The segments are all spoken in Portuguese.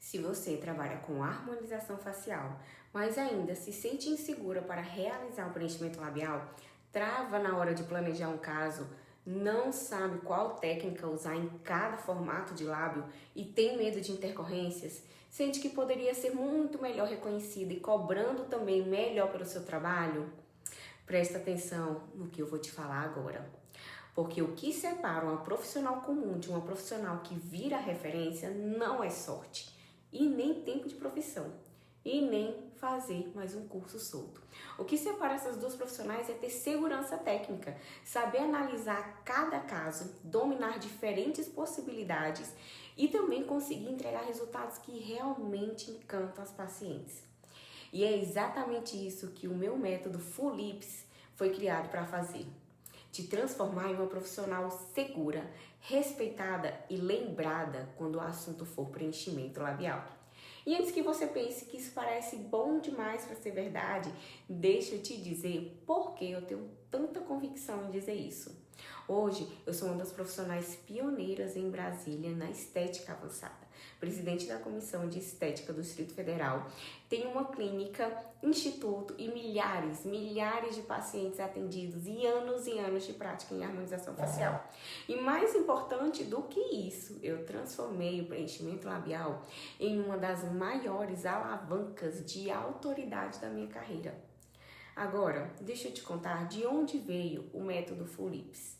Se você trabalha com harmonização facial, mas ainda se sente insegura para realizar o preenchimento labial, trava na hora de planejar um caso, não sabe qual técnica usar em cada formato de lábio e tem medo de intercorrências, sente que poderia ser muito melhor reconhecida e cobrando também melhor pelo seu trabalho? Presta atenção no que eu vou te falar agora. Porque o que separa uma profissional comum de uma profissional que vira referência não é sorte, e nem tempo de profissão, e nem fazer mais um curso solto. O que separa essas duas profissionais é ter segurança técnica, saber analisar cada caso, dominar diferentes possibilidades e também conseguir entregar resultados que realmente encantam as pacientes. E é exatamente isso que o meu método Full Lips foi criado para fazer. Te transformar em uma profissional segura, respeitada e lembrada quando o assunto for preenchimento labial. E antes que você pense que isso parece bom demais para ser verdade, deixa eu te dizer por que eu tenho tanta convicção em dizer isso. Hoje, eu sou uma das profissionais pioneiras em Brasília na estética avançada, presidente da Comissão de Estética do Distrito Federal, tenho uma clínica, instituto e milhares de pacientes atendidos e anos de prática em harmonização facial. E mais importante do que isso, eu transformei o preenchimento labial em uma das maiores alavancas de autoridade da minha carreira. Agora, deixa eu te contar de onde veio o método Full Lips.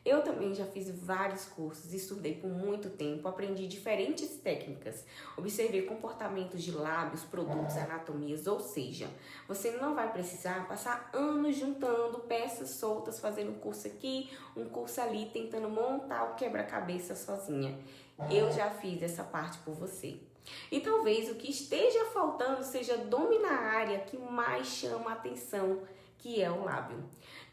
Eu também já fiz vários cursos, estudei por muito tempo, aprendi diferentes técnicas, observei comportamentos de lábios, produtos, anatomias, ou seja, você não vai precisar passar anos juntando peças soltas, fazendo um curso aqui, um curso ali, tentando montar o quebra-cabeça sozinha. Eu já fiz essa parte por você. E talvez o que esteja faltando seja dominar a área que mais chama a atenção, que é o lábio.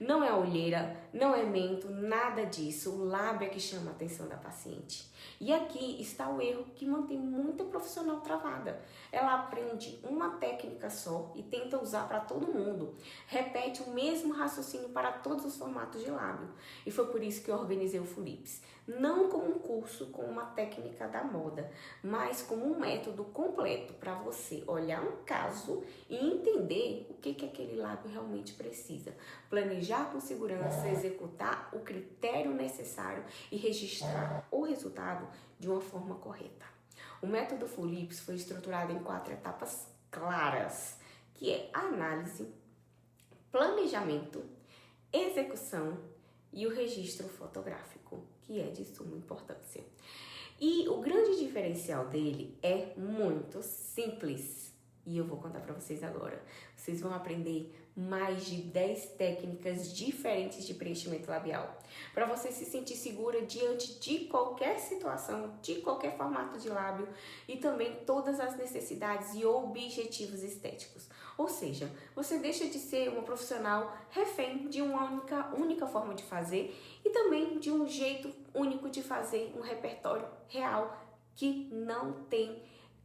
Não é olheira, não é mento, nada disso. O lábio é que chama a atenção da paciente. E aqui está o erro que mantém muita profissional travada. Ela aprende uma técnica só e tenta usar para todo mundo. Repete o mesmo raciocínio para todos os formatos de lábio. E foi por isso que eu organizei o Full Lips. Não como um curso com uma técnica da moda, mas como um método completo para você olhar um caso e entender o que aquele lábio realmente precisa. Planejar com segurança, executar o critério necessário e registrar o resultado de uma forma correta. O método Full Lips foi estruturado em 4 etapas claras, que é a análise, planejamento, execução e o registro fotográfico, que é de suma importância. E o grande diferencial dele é muito simples. E eu vou contar para vocês agora. Vocês vão aprender mais de 10 técnicas diferentes de preenchimento labial. Para você se sentir segura diante de qualquer situação, de qualquer formato de lábio e também todas as necessidades e objetivos estéticos. Ou seja, você deixa de ser uma profissional refém de uma única forma de fazer e também de um jeito único de fazer um repertório real que não tem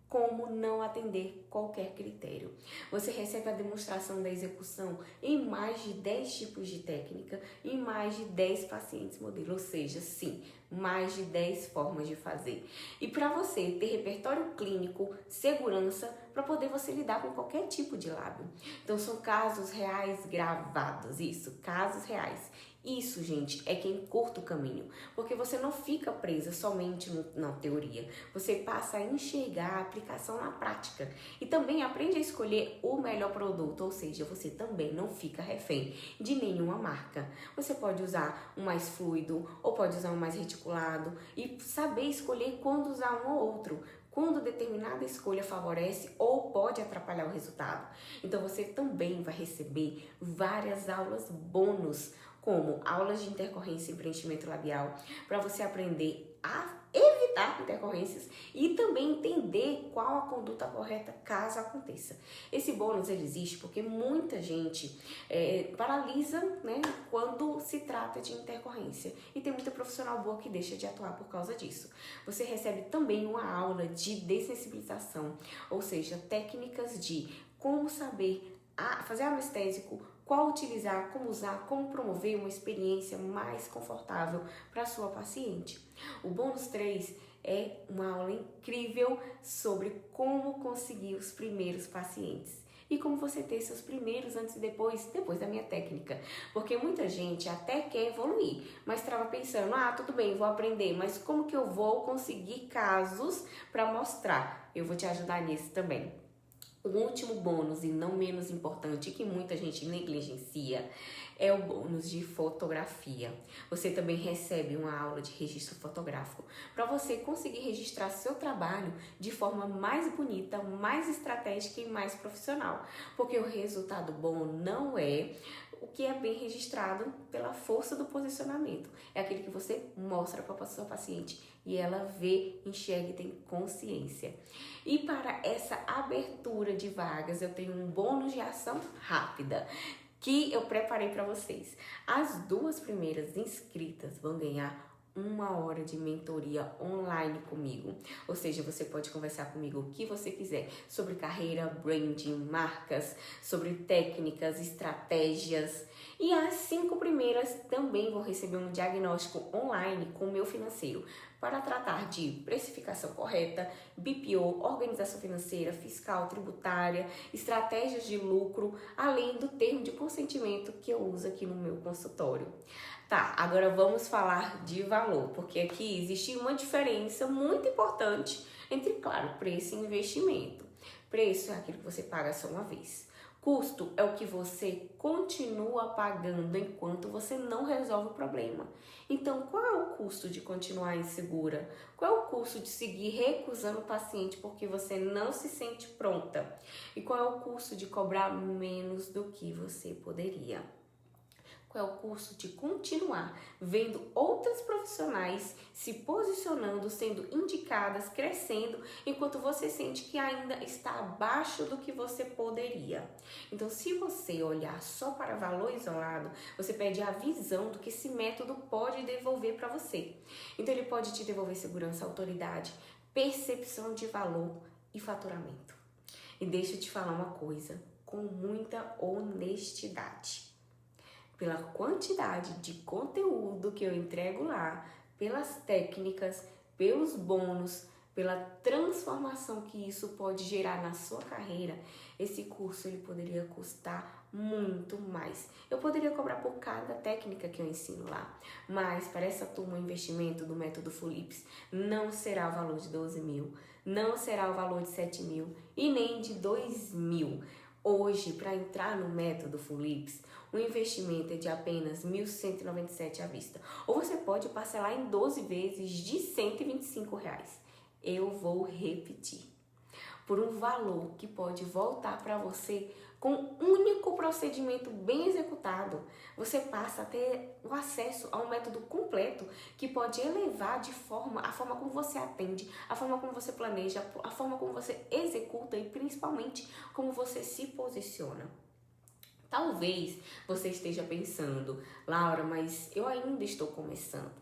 como não atender qualquer critério. Você recebe a demonstração da execução em mais de 10 tipos de técnica, em mais de 10 pacientes modelo, ou seja, sim, mais de 10 formas de fazer. E para você ter repertório clínico, segurança, para poder você lidar com qualquer tipo de lábio. Então são casos reais gravados, isso, casos reais. Isso, gente, é quem curta o caminho, porque você não fica presa somente na teoria, você passa a enxergar a aplicação na prática e também aprende a escolher o melhor produto, ou seja, você também não fica refém de nenhuma marca. Você pode usar um mais fluido ou pode usar um mais reticulado e saber escolher quando usar um ou outro, quando determinada escolha favorece ou pode atrapalhar o resultado. Então você também vai receber várias aulas bônus, como aulas de intercorrência e preenchimento labial, para você aprender a evitar intercorrências e também entender qual a conduta correta caso aconteça. Esse bônus ele existe porque muita gente paralisa, né, quando se trata de intercorrência e tem muita profissional boa que deixa de atuar por causa disso. Você recebe também uma aula de dessensibilização, ou seja, técnicas de como saber fazer anestésico, qual utilizar, como usar, como promover uma experiência mais confortável para a sua paciente. O bônus 3 é uma aula incrível sobre como conseguir os primeiros pacientes. E como você ter seus primeiros antes e depois da minha técnica. Porque muita gente até quer evoluir, mas trava pensando, tudo bem, vou aprender, mas como que eu vou conseguir casos para mostrar? Eu vou te ajudar nisso também. O último bônus, e não menos importante, que muita gente negligencia, é o bônus de fotografia. Você também recebe uma aula de registro fotográfico para você conseguir registrar seu trabalho de forma mais bonita, mais estratégica e mais profissional. Porque o resultado bom não é o que é bem registrado pela força do posicionamento. É aquele que você mostra para a sua paciente e ela vê, enxerga e tem consciência. E para essa abertura de vagas, eu tenho um bônus de ação rápida que eu preparei para vocês. As 2 primeiras inscritas vão ganhar 1 hora de mentoria online comigo. Ou seja, você pode conversar comigo o que você quiser sobre carreira, branding, marcas, sobre técnicas, estratégias. E as 5 primeiras também vão receber um diagnóstico online com o meu financeiro para tratar de precificação correta, BPO, organização financeira, fiscal, tributária, estratégias de lucro, além do termo de consentimento que eu uso aqui no meu consultório. Tá, agora vamos falar de valor, porque aqui existe uma diferença muito importante entre, claro, preço e investimento. Preço é aquilo que você paga só uma vez. Custo é o que você continua pagando enquanto você não resolve o problema. Então, qual é o custo de continuar insegura? Qual é o custo de seguir recusando o paciente porque você não se sente pronta? E qual é o custo de cobrar menos do que você poderia? Qual é o custo de continuar vendo outras profissionais se posicionando, sendo indicadas, crescendo, enquanto você sente que ainda está abaixo do que você poderia? Então, se você olhar só para valor isolado, você perde a visão do que esse método pode devolver para você. Então, ele pode te devolver segurança, autoridade, percepção de valor e faturamento. E deixa eu te falar uma coisa, com muita honestidade. Pela quantidade de conteúdo que eu entrego lá, pelas técnicas, pelos bônus, pela transformação que isso pode gerar na sua carreira, esse curso ele poderia custar muito mais. Eu poderia cobrar por cada técnica que eu ensino lá, mas para essa turma o investimento do método Fulips não será o valor de 12 mil, não será o valor de 7 mil e nem de 2 mil. Hoje, para entrar no método Fulips, o investimento é de apenas R$ 1.197 à vista. Ou você pode parcelar em 12 vezes de R$ 125. Eu vou repetir. Por um valor que pode voltar para você com um único procedimento bem executado, você passa a ter o acesso a um método completo que pode elevar a forma como você atende, a forma como você planeja, a forma como você executa e principalmente como você se posiciona. Talvez você esteja pensando, Laura, mas eu ainda estou começando.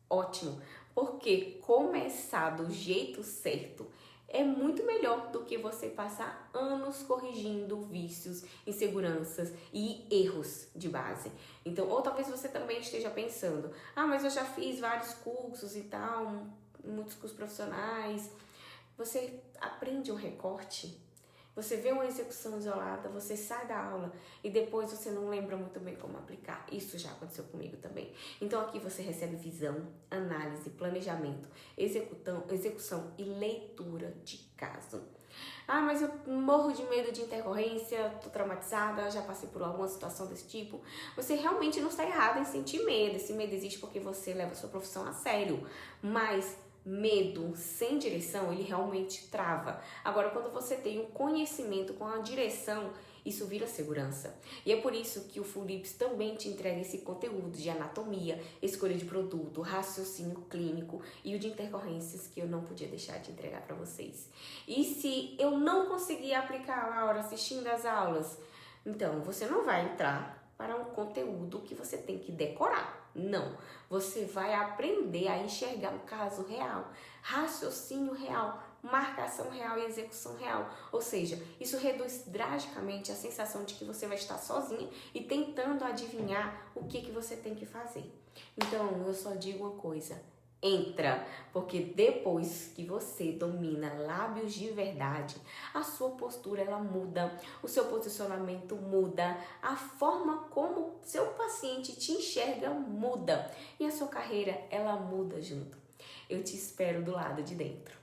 Ótimo, porque começar do jeito certo é muito melhor do que você passar anos corrigindo vícios, inseguranças e erros de base. Então, ou talvez você também esteja pensando, mas eu já fiz vários cursos e tal, muitos cursos profissionais. Você aprende um recorte, você vê uma execução isolada, você sai da aula e depois você não lembra muito bem como aplicar. Isso já aconteceu comigo também. Então aqui você recebe visão, análise, planejamento, execução e leitura de caso. Mas eu morro de medo de intercorrência, tô traumatizada, já passei por alguma situação desse tipo. Você realmente não está errado em sentir medo. Esse medo existe porque você leva a sua profissão a sério. Mas medo sem direção, ele realmente trava. Agora, quando você tem um conhecimento com a direção, isso vira segurança. E é por isso que o Fulips também te entrega esse conteúdo de anatomia, escolha de produto, raciocínio clínico e o de intercorrências que eu não podia deixar de entregar para vocês. E se eu não conseguir aplicar a hora assistindo as aulas, então você não vai entrar para um conteúdo que você tem que decorar. Não, você vai aprender a enxergar um caso real, raciocínio real, marcação real e execução real. Ou seja, isso reduz drasticamente a sensação de que você vai estar sozinha e tentando adivinhar o que você tem que fazer. Então, eu só digo uma coisa, entra, porque depois que você domina lábios de verdade, a sua postura ela muda, o seu posicionamento muda, a forma como seu paciente te enxerga muda e a sua carreira ela muda junto. Eu te espero do lado de dentro.